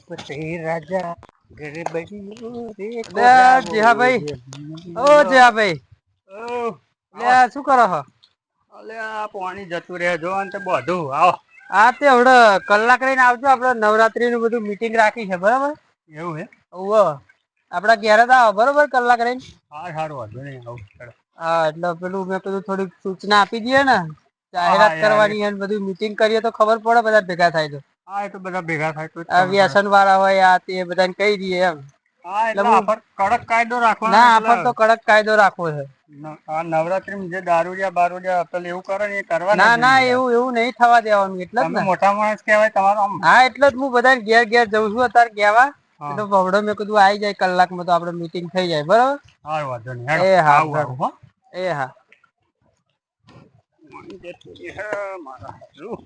પતે રાજા ઘરે બન્યું રે જેહા ભાઈ ઓ જેહા ભાઈ લે શું કરો છો? અલે આ પાણી જતું રહે જો ને બધું આવો. હા તે હવડે કલાક રહીને આવજો આપડે નવરાત્રી નું બધું મીટિંગ રાખી છે બરાબર. એવું હે ઓવ આપડા ઘેર જ આવો બરોબર કલાક રહીને. હા સારું વાંધો નઈ આવું હેડો. હા એટલે પેલું મેં પેલું થોડીક સૂચના આપી દઈએ ને હા હા જાહેરાત યાર કરવાની બધું મીટિંગ કરીએ તો ખબર પડે બધા ભેગા થાય તો. હા એ તો બધા ભેગા થાય તો જ આ ખબર પડે. વ્યસન વાળા હોય આ તે બધાને કહી દઈએ એમ. હા એટલે આ હું પર કડક કાયદો રાખવાનો ના એટલે આફર તો કડક કાયદો રાખવો છે. આ નવરાત્રી જે દારૂડિયા બારૂડિયા પેલું એવું કરે ને એ કરવા ના ના જોઈએ યાર. એવું નહી થવા દેવાનું એટલે જ તમે ને મોટા માણસ કેવાય તમારો આમ હા એટલે જ હું બધા ઘેર ઘેર જઉં છું અત્યારે કેવા હા એટલે બવડો મેં કીધું આવી જાય કલાકમાં તો આપડે મીટિંગ થઈ જાય બરોબર. હારું વાંધો નઈ હેડો એ હા આવું હેડો આવું હો. એ હા. પાણી જતું રે હે મારા હારું.